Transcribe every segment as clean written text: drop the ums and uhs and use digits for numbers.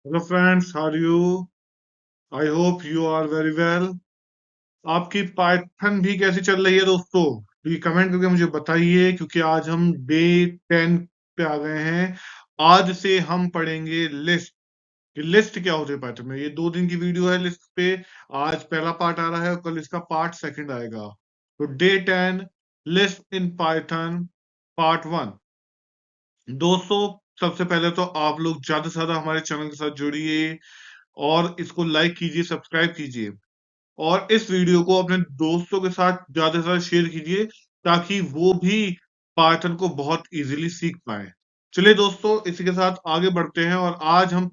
Hello friends, how are you? I hope you are very well. आपकी Python भी कैसी चल रही है दोस्तों? तो ये कमेंट करके मुझे बताइए, क्योंकि आज हम डे 10 पे आ गए हैं। आज से हम पढ़ेंगे लिस्ट। लिस्ट क्या होती है पाइथन में? ये 2 दिन की वीडियो है लिस्ट पे। आज पहला पार्ट आ रहा है और कल इसका पार्ट सेकंड आएगा। तो day 10, list in Python, part 1। दोस्तों, सबसे पहले तो आप लोग ज्यादा से ज्यादा हमारे चैनल के साथ जुड़िए और इसको लाइक कीजिए, सब्सक्राइब कीजिए और इस वीडियो को अपने दोस्तों के साथ ज्यादा से ज्यादा शेयर कीजिए, ताकि वो भी पाइथन को बहुत इजीली सीख पाए। चलिए दोस्तों, इसी के साथ आगे बढ़ते हैं और आज हम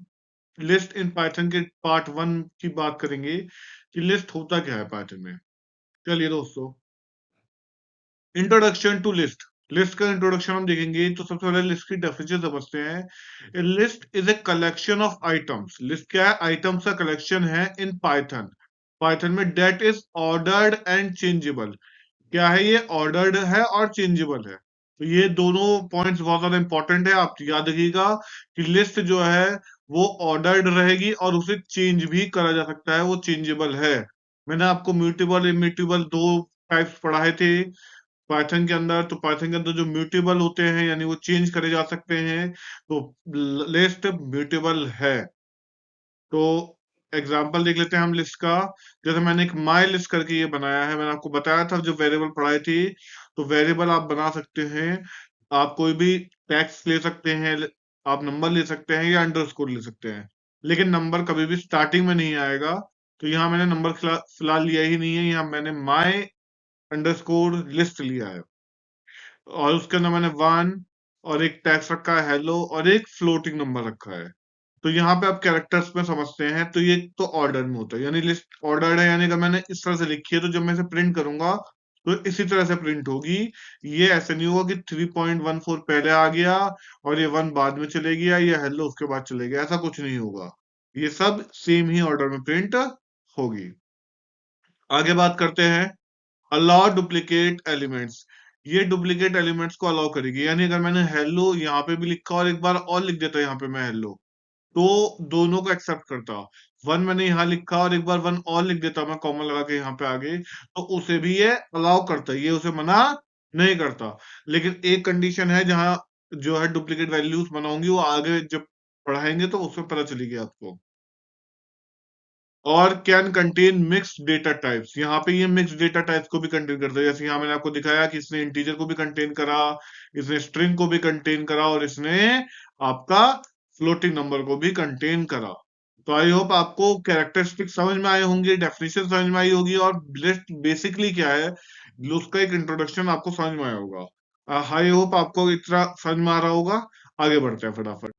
लिस्ट इन पाइथन के पार्ट 1 की बात करेंगे कि लिस्ट होता क्या है पाइथन में। चलिए दोस्तों, इंट्रोडक्शन टू लिस्ट। लिस्ट का इंट्रोडक्शन हम देखेंगे तो सबसे पहले लिस्ट की डेफिनेशन समझते हैं। List is a collection of items. List क्या है? आइटम्स का कलेक्शन है इन पाइथन। पाइथन में that is ordered and changeable. क्या है ये? ऑर्डर्ड है और चेंजेबल है। तो ये दोनों पॉइंट्स बहुत ज्यादा इंपॉर्टेंट है, आप याद रखिएगा कि लिस्ट जो है वो ऑर्डर्ड रहेगी और उसे चेंज भी करा जा सकता है, वो चेंजेबल है। मैंने आपको म्यूटेबल इम्यूटेबल दो टाइप्स पढ़ाए थे पाइथन के अंदर। तो पाइथन के अंदर जो म्यूटेबल होते हैं यानी वो चेंज करे जा सकते हैं, तो लिस्ट म्यूटेबल है। तो एग्जांपल देख लेते हैं हम लिस्ट का। जैसे मैंने एक माई लिस्ट करके ये बनाया है, मैंने आपको बताया था जो वेरिएबल पढ़ाई थी। तो वेरिएबल आप बना सकते हैं, आप कोई भी टेक्स्ट ले सकते हैं, आप नंबर ले सकते हैं या अंडरस्कोर ले सकते हैं। लेकिन नंबर कभी भी स्टार्टिंग में नहीं आएगा। तो यहाँ मैंने नंबर फिलहाल लिया ही नहीं है, यहाँ मैंने माई अंडरस्कोर लिस्ट लिया है। और उसके अंदर मैंने 1 और एक टैक्स रखा है हेलो और एक फ्लोटिंग नंबर रखा है। तो यहाँ पे आप कैरेक्टर्स में समझते हैं, तो ये तो ऑर्डर में होता है, यानी लिस्ट ऑर्डर्ड है, यानी अगर मैंने इस तरह से लिखी है तो जब मैं इसे प्रिंट करूंगा तो इसी तरह से प्रिंट होगी। ये ऐसे नहीं होगा कि 3.14 पहले आ गया और ये 1 बाद में चले गया या हेलो उसके बाद चले गया, ऐसा कुछ नहीं होगा। ये सब सेम ही ऑर्डर में प्रिंट होगी। आगे बात करते हैं, अलाउ डुप्लीकेट एलिमेंट्स। ये डुप्लीकेट एलिमेंट्स को अलाउ करेगी, यानी अगर मैंने हेलो यहाँ पे भी लिखा और एक बार और लिख देता यहाँ पे मैं हेलो, तो दोनों को एक्सेप्ट करता। 1 मैंने यहाँ लिखा और एक बार 1 और लिख देता मैं कॉमा लगा के यहाँ पे आगे, तो उसे भी ये अलाउ करता है, ये उसे मना नहीं करता। लेकिन एक कंडीशन है जहां जो है डुप्लीकेट वैल्यूज बनाऊंगी, वो आगे जब पढ़ाएंगे तो उसमें पता चलेगी आपको। और can contain mixed data types. यहाँ पे ये मिक्स्ड डेटा टाइप्स को भी कंटेन करता है। जैसे यहाँ मैंने आपको दिखाया कि इसने इंटीजर को भी कंटेन करा, इसने स्ट्रिंग को भी कंटेन करा और इसने आपका फ्लोटिंग नंबर को भी कंटेन करा। तो आई होप आपको कैरेक्टरिस्टिक समझ में आए होंगे, डेफिनेशन समझ में आई होगी और लिस्ट बेसिकली क्या है उसका एक इंट्रोडक्शन आपको समझ में आया होगा। आई होप आपको इतना समझ में आ रहा होगा। आगे बढ़ते हैं फटाफट।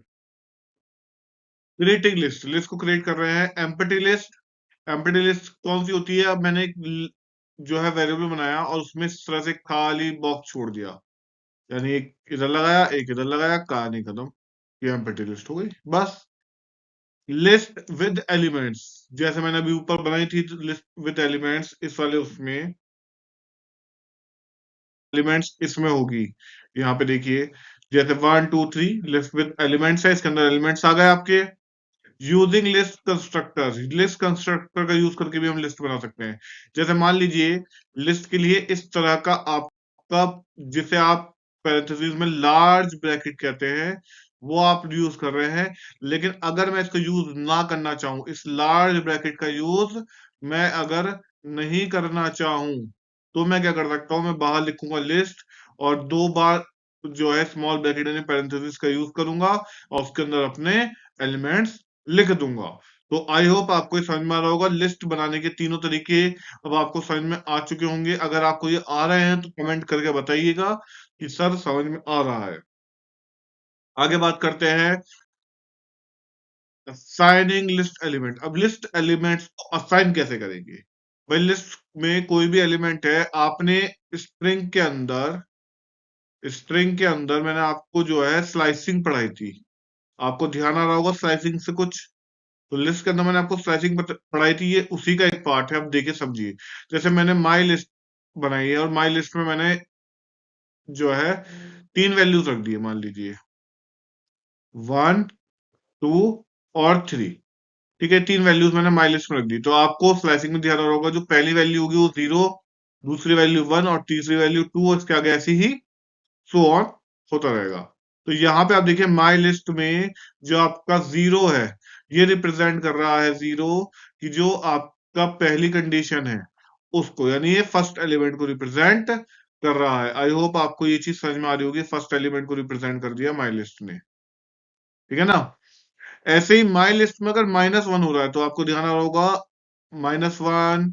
Creating list. लिस्ट को क्रिएट कर रहे हैं। Empty list. एम्प्टी लिस्ट कौन सी होती है? अब मैंने एक जो है वेरिएबल बनाया और उसमें इस तरह से खाली बॉक्स छोड़ दिया, यानी एक इधर लगाया एक इधर लगाया, कहानी खत्म। ये एम्प्टी लिस्ट हो गई बस। List with elements. जैसे मैंने अभी ऊपर बनाई थी लिस्ट विद एलिमेंट्स, इस वाले उसमें एलिमेंट्स इसमें होगी। यहाँ पे देखिए, जैसे 1 2 3 लिस्ट विद एलिमेंट्स है, इसके अंदर एलिमेंट्स आ गए आपके। Using list constructor. List constructor का यूज करके भी हम लिस्ट बना सकते हैं। जैसे मान लीजिए लिस्ट के लिए इस तरह का आपका, जिसे आप पैरेंथेसिस में लार्ज ब्रैकेट कहते हैं, वो आप यूज कर रहे हैं। लेकिन अगर मैं इसको यूज ना करना चाहूं, इस लार्ज ब्रैकेट का यूज मैं अगर नहीं करना चाहूं, तो मैं क्या कर सकता हूं? मैं बाहर लिखूंगा लिस्ट और 2 बार जो है स्मॉल ब्रैकेट यानी पैरेंथेसिस का यूज करूंगा और उसके अंदर अपने एलिमेंट्स लिख दूंगा। तो आई होप आपको ये समझ में आ रहा होगा। लिस्ट बनाने के तीनों तरीके अब आपको समझ में आ चुके होंगे। अगर आपको ये आ रहे हैं तो कमेंट करके बताइएगा कि सर समझ में आ रहा है। आगे बात करते हैं असाइनिंग लिस्ट एलिमेंट। अब लिस्ट एलिमेंट्स को असाइन कैसे करेंगे? भाई लिस्ट में कोई भी एलिमेंट है, आपने स्ट्रिंग के अंदर स्ट्रिंग के अंदर मैंने आपको जो है स्लाइसिंग पढ़ाई थी, आपको ध्यान आ रहा होगा स्लाइसिंग से कुछ। तो लिस्ट के अंदर मैंने आपको स्लाइसिंग पढ़ाई थी, ये उसी का एक पार्ट है। अब देखिए समझिए, जैसे मैंने माई लिस्ट बनाई है और माई लिस्ट में मैंने जो है 3 वैल्यूज रख दी है, मान लीजिए 1 2 और 3। ठीक है, 3 वैल्यूज मैंने माई लिस्ट में रख दी। तो आपको स्लाइसिंग में ध्यान रखना होगा, जो पहली वैल्यू होगी वो 0, दूसरी वैल्यू 1 और तीसरी वैल्यू 2, और इसके आगे ऐसे ही सो ऑन होता रहेगा। तो यहाँ पे आप देखिए माई लिस्ट में जो आपका 0 है, ये रिप्रेजेंट कर रहा है 0 कि जो आपका पहली कंडीशन है उसको, यानी ये फर्स्ट एलिमेंट को रिप्रेजेंट कर रहा है। आई होप आपको ये चीज समझ में आ रही होगी, फर्स्ट एलिमेंट को रिप्रेजेंट कर दिया माई लिस्ट ने। ठीक है ना। ऐसे ही माई लिस्ट में अगर -1 हो रहा है तो आपको ध्यान रखना होगा, -1,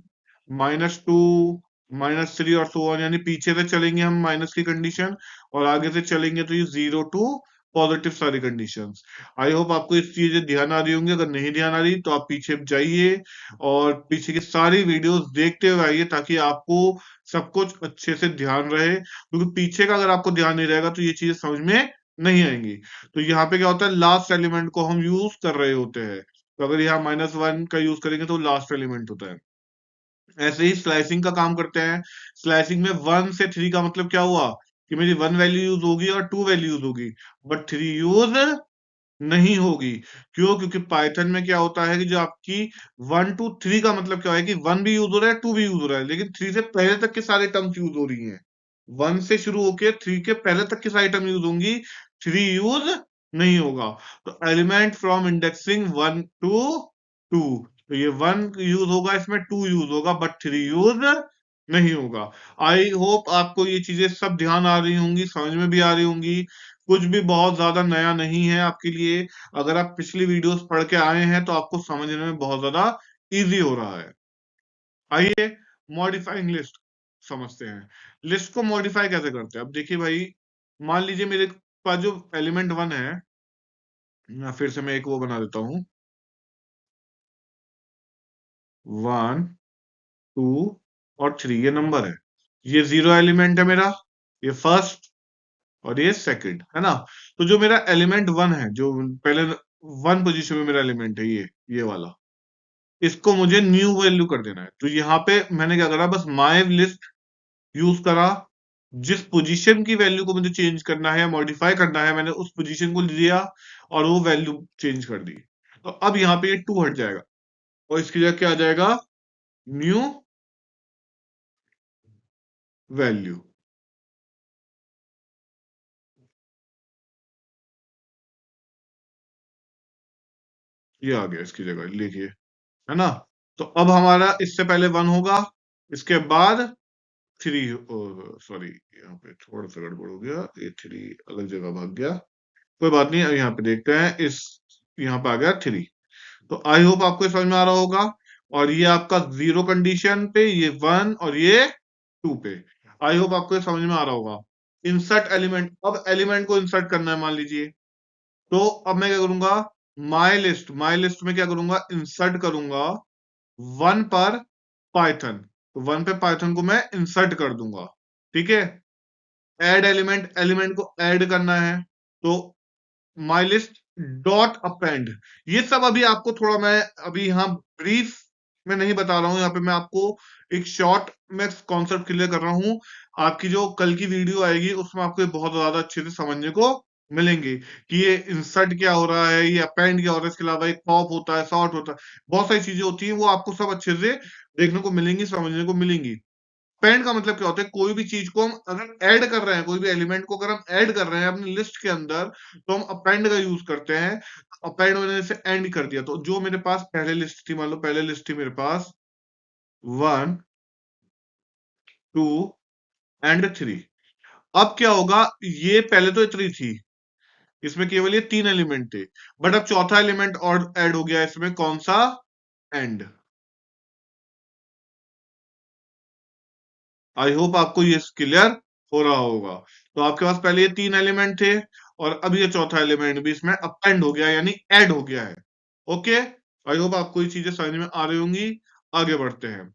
-2, -3 और सो ऑन, यानी पीछे से चलेंगे हम माइनस की कंडीशन, और आगे से चलेंगे तो ये 0 टू पॉजिटिव सारी कंडीशंस। आई होप आपको इस चीजें ध्यान आ रही होंगी। अगर नहीं ध्यान आ रही तो आप पीछे जाइए और पीछे की सारी वीडियोस देखते हुए आइए, ताकि आपको सब कुछ अच्छे से ध्यान रहे, क्योंकि पीछे का अगर आपको ध्यान नहीं रहेगा तो ये चीजें समझ में नहीं आएंगी। तो यहाँ पे क्या होता है, लास्ट एलिमेंट को हम यूज कर रहे होते हैं, तो अगर यहाँ -1 का यूज करेंगे तो लास्ट एलिमेंट होता है। ऐसे ही स्लाइसिंग का काम करते हैं। स्लाइसिंग में 1 से 3 का मतलब क्या हुआ कि मेरी 1 वैल्यू यूज होगी और 2 वैल्यू यूज होगी, बट 3 यूज नहीं होगी। क्यों? क्योंकि पाइथन में क्या होता है कि जो आपकी 1 टू 3 का मतलब क्या है कि 1 भी यूज हो रहा है, 2 भी यूज हो रहा है, लेकिन 3 से पहले तक के सारे टर्म्स यूज हो रही हैं। 1 से शुरू होके 3 के पहले तक की सारी टर्म यूज होंगी, 3 यूज नहीं होगा। तो एलिमेंट फ्रॉम इंडेक्सिंग 1 टू 2, तो ये 1 यूज होगा, इसमें 2 यूज होगा, बट 3 यूज नहीं होगा। आई होप आपको ये चीजें सब ध्यान आ रही होंगी, समझ में भी आ रही होंगी। कुछ भी बहुत ज्यादा नया नहीं है आपके लिए। अगर आप पिछली वीडियोस पढ़ के आए हैं तो आपको समझने में बहुत ज्यादा इजी हो रहा है। आइए मॉडिफाइंग लिस्ट समझते हैं। लिस्ट को मॉडिफाई कैसे करते हैं? अब देखिए भाई, मान लीजिए मेरे पास जो एलिमेंट 1 है, फिर से मैं एक वो बना देता हूँ, 1, 2 और 3, ये नंबर है। ये 0 एलिमेंट है मेरा, ये फर्स्ट और ये सेकंड है ना। तो जो मेरा एलिमेंट 1 है, जो पहले 1 पोजीशन में मेरा एलिमेंट है, ये वाला, इसको मुझे न्यू वैल्यू कर देना है। तो यहाँ पे मैंने क्या करा, बस माई लिस्ट यूज करा। जिस पोजीशन की वैल्यू को मुझे चेंज करना है या मॉडिफाई करना है, मैंने उस पोजीशन को लिया और वो वैल्यू चेंज कर दी। तो अब यहाँ पे ये 2 हट जाएगा और इसकी जगह क्या आ जाएगा, न्यू वैल्यू। ये आ गया इसकी जगह, लिखिए, है ना। तो अब हमारा इससे पहले 1 होगा, इसके बाद 3, सॉरी यहाँ पे थोड़ा सा गड़बड़ हो गया, ये 3 अलग जगह भाग गया, कोई बात नहीं। अब यहाँ पे देखते हैं, इस यहाँ पे आ गया 3। तो आई होप आपको ये समझ में आ रहा होगा। और ये आपका 0 कंडीशन पे, ये 1 और ये 2 पे। आई होप आपको ये समझ में आ रहा होगा। इंसर्ट एलिमेंट, अब एलिमेंट को इंसर्ट करना है मान लीजिए। तो अब मैं क्या करूंगा, माई लिस्ट में क्या करूंगा, इंसर्ट करूंगा 1 पर पाइथन। तो 1 पे पाइथन को मैं इंसर्ट कर दूंगा। ठीक है। ऐड एलिमेंट, एलिमेंट को ऐड करना है, तो माई लिस्ट डॉट अपेंड। ये सब अभी आपको थोड़ा मैं अभी यहाँ ब्रीफ में नहीं बता रहा हूँ, यहाँ पे मैं आपको एक शॉर्ट में कॉन्सेप्ट क्लियर कर रहा हूँ। आपकी जो कल की वीडियो आएगी उसमें आपको ये बहुत ज्यादा अच्छे से समझने को मिलेंगे कि ये इंसर्ट क्या हो रहा है, ये अपेंड क्या हो रहा है, इसके अलावा एक पॉप होता है, सॉर्ट होता है, बहुत सारी चीजें होती हैं, वो आपको सब अच्छे से देखने को मिलेंगी, समझने को मिलेंगी। अपेंड का मतलब क्या होता है, कोई भी चीज को हम अगर ऐड कर रहे हैं, कोई भी एलिमेंट को अगर हम ऐड कर रहे हैं अपनी लिस्ट के अंदर, तो हम अपेंड का यूज करते हैं। अपेंड मैंने से एंड कर दिया, तो जो मेरे पास पहले लिस्ट थी, मान लो पहले लिस्ट थी मेरे पास 1, 2 एंड 3। अब क्या होगा, ये पहले तो इतनी थी, इसमें केवल ये 3 एलिमेंट थे, बट अब चौथा एलिमेंट और ऐड हो गया इसमें, कौन सा, एंड। आई होप आपको ये क्लियर हो रहा होगा। तो आपके पास पहले ये 3 एलिमेंट थे और अब ये चौथा एलिमेंट भी इसमें अपेंड हो गया, यानी ऐड हो गया है। ओके, आई होप आपको ये चीजें समझ में आ रही होंगी। आगे बढ़ते हैं।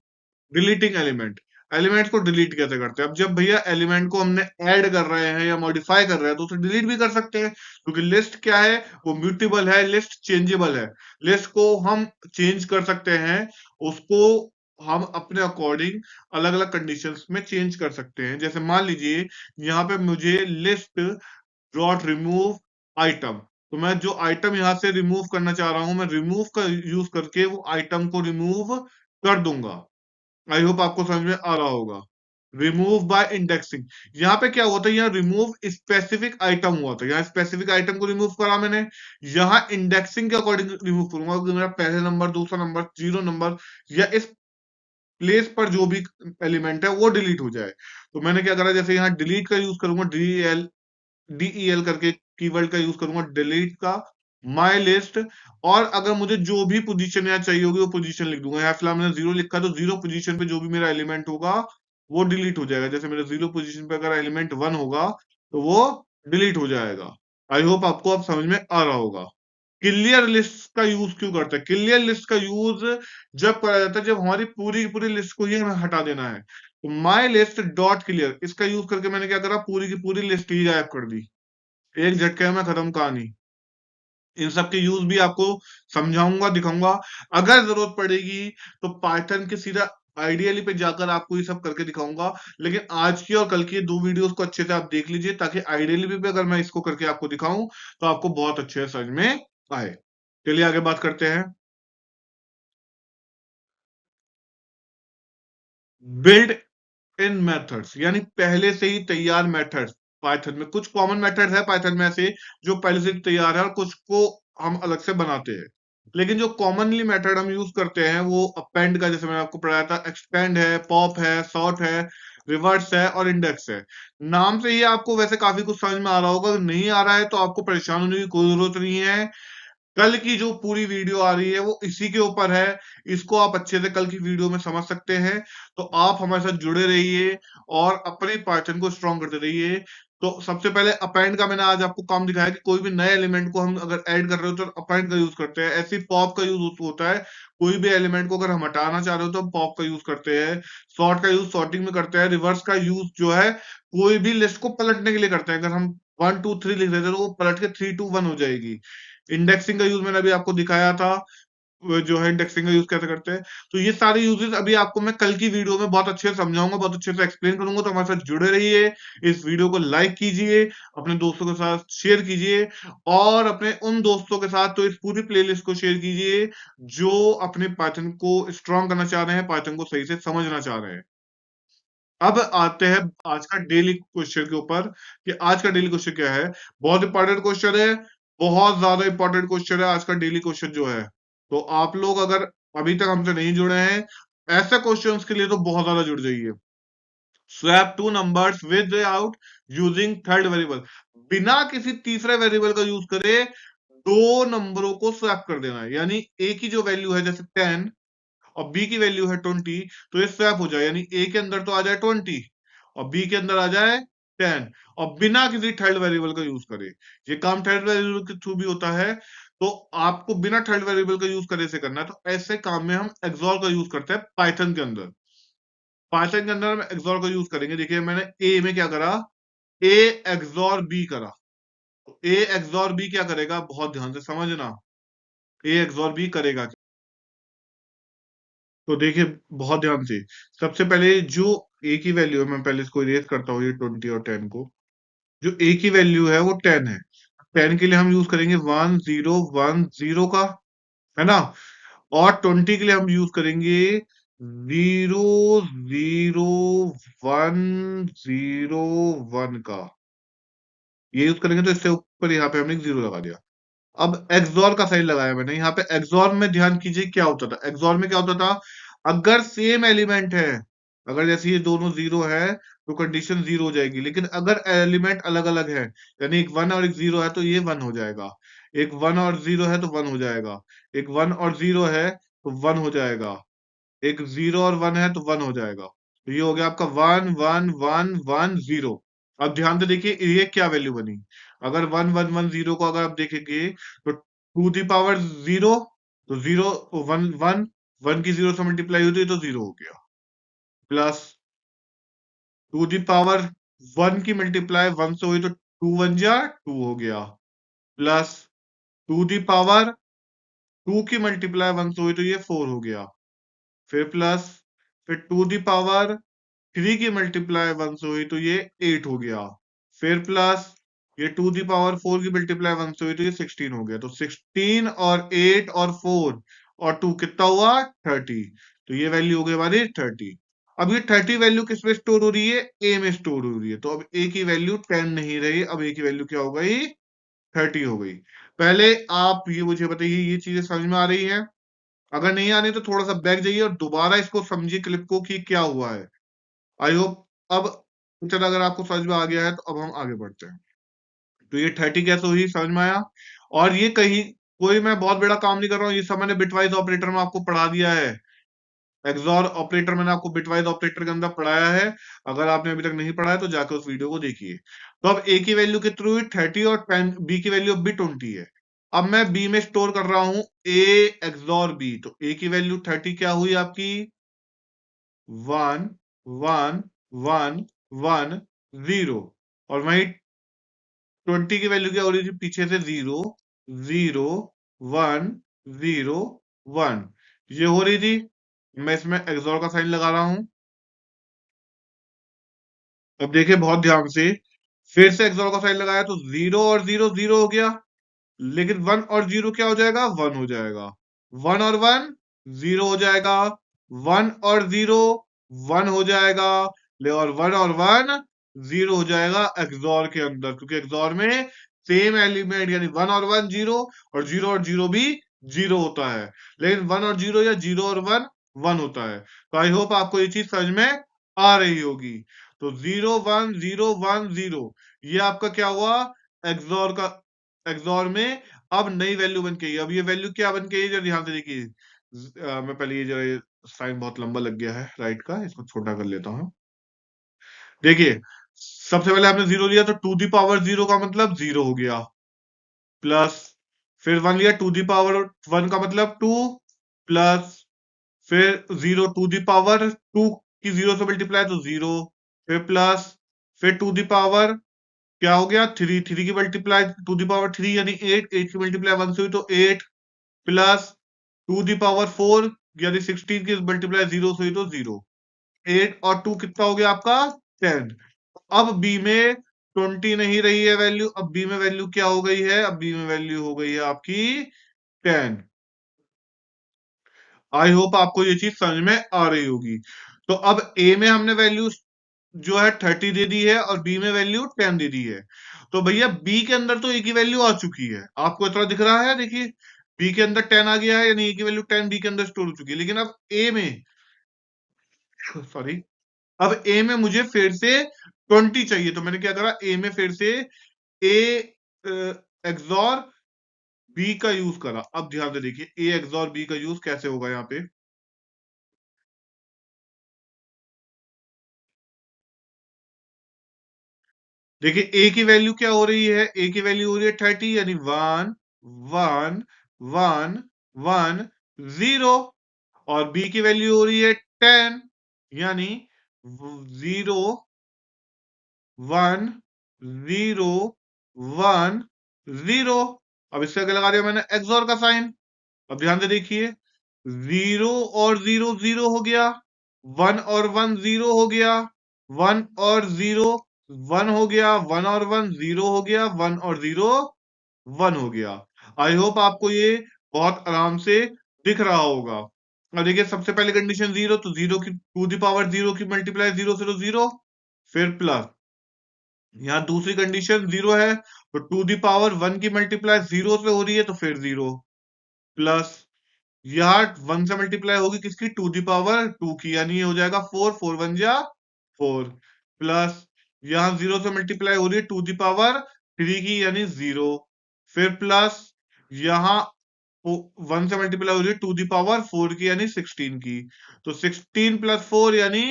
डिलीटिंग एलिमेंट, एलिमेंट को डिलीट कैसे करते हैं? अब जब भैया एलिमेंट को हमने ऐड कर रहे हैं या मॉडिफाई कर रहे हैं तो उसे डिलीट भी कर सकते हैं, क्योंकि लिस्ट क्या है, वो म्यूटेबल है, लिस्ट चेंजेबल है। लिस्ट को हम चेंज कर सकते हैं, उसको हम अपने अकॉर्डिंग अलग अलग कंडीशंस में चेंज कर सकते हैं। जैसे मान लीजिए यहाँ पे मुझे लिस्ट डॉट रिमूव आइटम, तो मैं जो आइटम यहां से रिमूव करना चाह रहा हूं, मैं रिमूव का यूज करके वो आइटम को रिमूव कर दूंगा। आई होप आपको समझ में आ रहा होगा। रिमूव बाय इंडेक्सिंग, यहाँ पे क्या हुआ था, यहाँ रिमूव स्पेसिफिक आइटम हुआ था, यहाँ स्पेसिफिक आइटम को रिमूव करा मैंने। यहाँ इंडेक्सिंग के अकॉर्डिंग रिमूव करूंगा कि मेरा पहले नंबर, दूसरा नंबर, जीरो नंबर या इस प्लेस पर जो भी एलिमेंट है वो डिलीट हो जाए। तो मैंने क्या करा, जैसे यहाँ डिलीट का यूज करूंगा, DEL करके कीवर्ड का यूज करूंगा, डिलीट का माई लिस्ट। और अगर मुझे जो भी पोजीशन यहाँ चाहिए होगी वो पोजीशन लिख दूंगा। यहाँ फिलहाल मैंने जीरो लिखा, तो जीरो पोजीशन पे जो भी मेरा एलिमेंट होगा वो डिलीट हो जाएगा। जैसे मेरे जीरो पोजीशन पे अगर एलिमेंट वन होगा तो वो डिलीट हो जाएगा। आई होप आपको अब समझ में आ रहा होगा। क्लियर लिस्ट का यूज क्यों करते हैं? क्लियर लिस्ट का यूज जब करा जाता है जब हमारी पूरी की पूरी लिस्ट को ही हमें हटा देना है। तो माई लिस्ट डॉट क्लियर, इसका यूज करके मैंने क्या करा, पूरी की पूरी लिस्ट ही गायब कर दी। एक झटके में खत्म कहानी। इन सब के यूज भी आपको समझाऊंगा, दिखाऊंगा। अगर जरूरत पड़ेगी तो पाइथन के सीधा आइडियली पे जाकर आपको ये सब करके दिखाऊंगा। लेकिन आज की और कल की दो वीडियोस को अच्छे से आप देख लीजिए, ताकि आइडियली पे अगर मैं इसको करके आपको दिखाऊं तो आपको बहुत अच्छे से समझ में आए। चलिए आगे बात करते हैं। बिल्ड इन मेथड्स, यानी पहले से ही तैयार मेथड्स। पाइथन में कुछ कॉमन मेथड्स है, पाइथन में ऐसे जो पहले से ही तैयार है, और कुछ को हम अलग से बनाते हैं। लेकिन जो कॉमनली मेथड हम यूज करते हैं वो अपेंड का, जैसे मैंने आपको पढ़ाया था, एक्सपेंड है, पॉप है, सॉर्ट है, रिवर्स है और इंडेक्स है। नाम से ही आपको वैसे काफी कुछ समझ में आ रहा होगा। अगर नहीं आ रहा है तो आपको परेशान होने की कोई जरूरत नहीं है। कल की जो पूरी वीडियो आ रही है वो इसी के ऊपर है। इसको आप अच्छे से कल की वीडियो में समझ सकते हैं। तो आप हमारे साथ जुड़े रहिए और अपने पाइथन को स्ट्रॉन्ग करते रहिए। तो सबसे पहले अपेंड का मैंने आज आपको काम दिखाया कि कोई भी नए एलिमेंट को हम अगर ऐड कर रहे हो तो अपेंड का यूज करते हैं। ऐसे पॉप का यूज होता है, कोई भी एलिमेंट को अगर हम हटाना चाह रहे हो तो हम पॉप का यूज करते हैं। सॉर्ट का यूज सॉर्टिंग में करते हैं। रिवर्स का यूज जो है कोई भी लिस्ट को पलटने के लिए करते हैं। अगर हम 1 2 3 लिख रहे थे तो वो पलट के 3 2 1 हो जाएगी। इंडेक्सिंग का यूज मैंने अभी आपको दिखाया था, वो जो है इंडेक्सिंग का यूज कैसे करते हैं। तो ये सारे यूजेस अभी आपको मैं कल की वीडियो में बहुत अच्छे से समझाऊंगा, बहुत अच्छे से एक्सप्लेन करूंगा। तो हमारे साथ जुड़े रहिए। इस वीडियो को लाइक कीजिए, अपने दोस्तों के साथ शेयर कीजिए, और अपने उन दोस्तों के साथ तो इस पूरी प्लेलिस्ट को शेयर कीजिए जो अपने पाइथन को स्ट्रॉन्ग करना चाह रहे हैं, पाइथन को सही से समझना चाह रहे हैं। अब आते हैं आज का डेली क्वेश्चन के ऊपर कि आज का डेली क्वेश्चन क्या है। बहुत इंपॉर्टेंट क्वेश्चन है, बहुत ज्यादा इंपॉर्टेंट क्वेश्चन है आज का डेली क्वेश्चन जो है। तो आप लोग अगर अभी तक हमसे नहीं जुड़े हैं, ऐसे क्वेश्चंस के लिए तो बहुत ज्यादा जुड़ जाइए। Swap two numbers with out using third variable, बिना किसी तीसरे वेरिएबल का यूज करे दो नंबरों को स्वैप कर देना है। यानी ए की जो वैल्यू है जैसे 10 और बी की वैल्यू है 20, तो ये स्वैप हो जाए। यानी ए के अंदर तो आ जाए 20 और बी के अंदर आ जाए 10, और बिना किसी थर्ड वेरिएबल का यूज करे। ये काम थर्ड वेरिएबल के थ्रू भी होता है, तो आपको बिना थर्ड वेरिएबल का यूज करे से करना है। तो ऐसे काम में हम एक्सॉर का यूज करते हैं पाइथन के अंदर। पाइथन के अंदर हम एक्सॉर का यूज करेंगे। देखिए मैंने ए में क्या करा, ए एक्सॉर बी करा। तो ए एक्सॉर बी क्या करेगा, बहुत ध्यान से समझना। ए एक्सॉर बी करेगा, तो देखिए बहुत ध्यान से। सबसे पहले जो ए की वैल्यू है, मैं पहले इसको इरेज करता हूँ, ये 20 और 10 को। जो ए की वैल्यू है वो 10 है। 10 के लिए हम यूज करेंगे 1010 का, है ना। और 20 के लिए हम यूज करेंगे 00101 का। ये यूज करेंगे तो इससे ऊपर यहाँ पे हमने 0 लगा दिया। अब एक्सॉर का साइन लगाया मैंने यहाँ पे। एक्सॉर में ध्यान कीजिए क्या होता था। एक्सॉर में क्या होता था, अगर सेम एलिमेंट है, अगर जैसे ये दोनों जीरो है तो कंडीशन जीरो हो जाएगी। लेकिन अगर एलिमेंट अलग अलग है, यानी एक वन और एक जीरो है, तो ये वन हो जाएगा। एक वन और जीरो है तो वन हो जाएगा। एक वन और जीरो है तो वन हो जाएगा। एक जीरो और वन है तो वन हो जाएगा। तो ये हो गया आपका 1 1 1 1 0। अब ध्यान से देखिए ये क्या वैल्यू बनी। अगर 1 1 1 0 को अगर आप देखेंगे तो टू दी पावर जीरो, तो जीरो, वन वन, वन की जीरो से मल्टीप्लाई होती है तो जीरो हो गया। Plus two the power one की मल्टीप्लाई वन से हुई तो टू वन जा टू हो गया। Plus two the power two की मल्टीप्लाई वन से हुई तो ये फोर हो गया। फिर प्लस, फिर टू दी पावर थ्री की मल्टीप्लाई वन से हुई तो ये एट हो गया। फिर प्लस ये 2 दी पावर 4 की मल्टीप्लाई 1 से हुई तो ये 16 हो गया। तो 16 और 8 और 4 और 2 कितना हुआ 30। तो ये वैल्यू हो गई हमारी 30। अब ये 30 वैल्यू किस में स्टोर हो रही है, ए में स्टोर हो रही है। तो अब ए की वैल्यू 10 नहीं रही, अब ए की वैल्यू क्या हो गई 30 हो गई। पहले आप ये मुझे बताइए ये चीजें समझ में आ रही है? अगर नहीं आ रही तो थोड़ा सा बैक जाइए और दोबारा इसको समझिए क्लिप को कि क्या हुआ है। आई होप अब चलो अगर आपको समझ में आ गया है तो अब हम आगे बढ़ते हैं। तो ये 30 कैसे हुई समझ में आया? और ये कहीं कोई मैं बहुत बड़ा काम नहीं कर रहा हूँ, ये सब मैंने बिटवाइज ऑपरेटर में आपको पढ़ा दिया है। एक्सॉर ऑपरेटर मैंने आपको बिटवाइज ऑपरेटर के अंदर पढ़ाया है। अगर आपने अभी तक नहीं पढ़ा है तो जाकर उस वीडियो को देखिए। तो अब ए की वैल्यू कितनी हुई 30 और 10, बी की वैल्यू अब भी 20 है। अब मैं बी में स्टोर कर रहा हूं ए एक्सॉर बी। तो ए की वैल्यू 30 क्या हुई आपकी 1 1 1 1 0। और वही 20 की वैल्यू क्या हो रही थी पीछे से 0 0 1 0 1 ये हो रही थी। मैं इसमें एक्सॉर का साइन लगा रहा हूं। अब देखिए बहुत ध्यान से, फिर से एक्सॉर का साइन लगाया तो 0 और 0 0 हो गया। लेकिन 1 और 0 क्या हो जाएगा 1 हो जाएगा। 1 और 1 0 हो जाएगा। 1 और 0 1 हो जाएगा। ले और 1 और 1 0 हो जाएगा एक्सॉर के अंदर, क्योंकि एक्सॉर में सेम एलिमेंट यानी 1 और 1 0 और 0 भी 0 होता है। लेकिन 1 और 0 या 0 और 1 1 होता है। तो आई होप आपको ये चीज समझ में आ रही होगी। तो 0 1 0 1 0 ये आपका क्या हुआ एक्सॉर का। एक्सॉर में अब नई वैल्यू बन के आई। अब ये वैल्यू क्या बन के आई जरा ध्यान से देखिए। मैं पहले ये जो साइन बहुत लंबा लग गया है राइट का, इसको छोटा कर लेता हूं। देखिए सबसे पहले आपने 0 लिया तो 2 दी पावर 0 का मतलब 0 हो गया। प्लस फिर 1 लिया 2 दी पावर 1 का मतलब 2 प्लस फिर 0 2 दी पावर 2 की 0 से मल्टीप्लाई तो 0 फिर प्लस फिर 2 दी पावर क्या हो गया 3 3 की मल्टीप्लाई 2 दी पावर 3 यानी 8 8 की मल्टीप्लाई 1 से हुई तो 8 प्लस 2 दी पावर 4 यानी 16 की मल्टीप्लाई 0 से हुई तो 0। 8 और 2 कितना हो गया आपका 10। अब बी में 20 नहीं रही है वैल्यू, अब बी में वैल्यू क्या हो गई है, अब बी में वैल्यू हो गई है आपकी 10। आई होप आपको ये चीज समझ में आ रही होगी। तो अब ए में हमने वैल्यू जो है 30 दे दी है और बी में वैल्यू 10 दे दी है। तो भैया बी के अंदर तो ए की वैल्यू आ चुकी है, आपको इतना दिख रहा है देखिए। बी के अंदर 10 आ गया है यानी ए की वैल्यू 10 बी के अंदर स्टोर हो चुकी है। लेकिन अब ए में सॉरी अब ए में मुझे फिर से 20 चाहिए। तो मैंने क्या करा ए में फिर से ए एक्सॉर बी का यूज करा। अब ध्यान से देखिए ए एक्सॉर बी का यूज कैसे होगा यहाँ पे। देखिए ए की वैल्यू क्या हो रही है, ए की वैल्यू हो रही है 30 यानी 1 1 1 1 0। और बी की वैल्यू हो रही है 10 यानी 0 1 0 1 0। अब इससे आगे लगा दिया मैंने एक्सॉर का साइन। अब ध्यान से देखिए 0 और 0 0 हो गया। 1 और 1 0 हो गया। 1 और 0 1 हो गया। 1 और 1 0 हो गया। 1 और 0 1 हो गया। आई होप आपको ये बहुत आराम से दिख रहा होगा। और देखिए सबसे पहले कंडीशन 0 तो 0 की 2 दी पावर 0 की मल्टीप्लाई 0 से तो 0 फिर प्लस यहाँ दूसरी कंडीशन 0 है तो 2 दी पावर 1 की मल्टीप्लाई 0 से हो रही है तो फिर 0 प्लस यहाँ 1 से मल्टीप्लाई होगी किसकी 2 दी पावर 2 की यानी ये हो जाएगा 4 4 1 जा 4 प्लस यहाँ 0 से मल्टीप्लाई हो रही है 2 दी पावर 3 की यानी 0 फिर प्लस यहाँ 1 से मल्टीप्लाई हो रही है 2 दी पावर 4 की यानी 16 की। तो 16 प्लस 4 यानी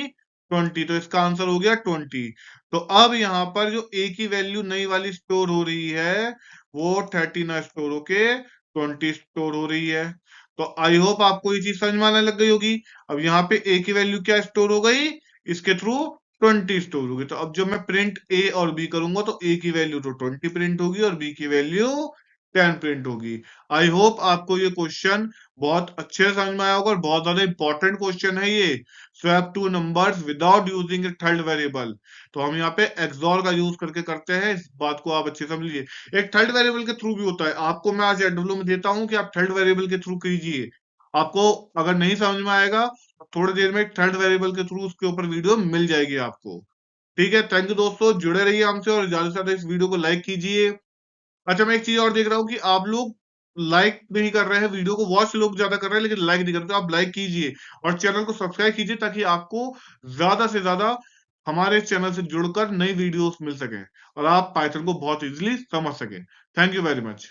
20। तो इसका आंसर हो गया 20। तो अब यहाँ पर जो ए की वैल्यू नई वाली स्टोर हो रही है वो 30 ना स्टोर होके 20 स्टोर हो रही है। तो आई होप आपको ये चीज समझ में आने लग गई होगी। अब यहाँ पे ए की वैल्यू क्या स्टोर हो गई इसके थ्रू 20 स्टोर होगी। तो अब जब मैं प्रिंट ए और बी करूंगा तो ए की वैल्यू तो 20 प्रिंट होगी और बी की वैल्यू 10 प्रिंट होगी। आई होप आपको ये क्वेश्चन बहुत अच्छे से समझ में आया होगा और बहुत ज्यादा इंपॉर्टेंट क्वेश्चन है ये। Swap two numbers without using ए थर्ड वेरिएबल। तो हम यहाँ पे एक्सॉर का यूज करके करते हैं, इस बात को आप अच्छे से समझ लीजिए। एक थर्ड वेरिएबल के थ्रू भी होता है, आपको मैं आज एडब्ल्यू में देता हूं कि आप थर्ड वेरिएबल के थ्रू कीजिए। आपको अगर नहीं समझ में आएगा तो थोड़ी देर में थर्ड वेरिएबल के थ्रू उसके ऊपर वीडियो मिल जाएगी आपको। ठीक है, थैंक यू दोस्तों, जुड़े रहिए हमसे और ज्यादा से ज्यादा इस वीडियो को लाइक कीजिए। अच्छा, मैं एक चीज और देख रहा हूँ कि आप लोग लाइक नहीं कर रहे हैं, वीडियो को वॉच लोग ज्यादा कर रहे हैं लेकिन लाइक नहीं करते। तो आप लाइक कीजिए और चैनल को सब्सक्राइब कीजिए ताकि आपको ज्यादा से ज्यादा हमारे चैनल से जुड़कर नई वीडियोस मिल सके और आप पाइथन को बहुत इजीली समझ सके। Thank you very much.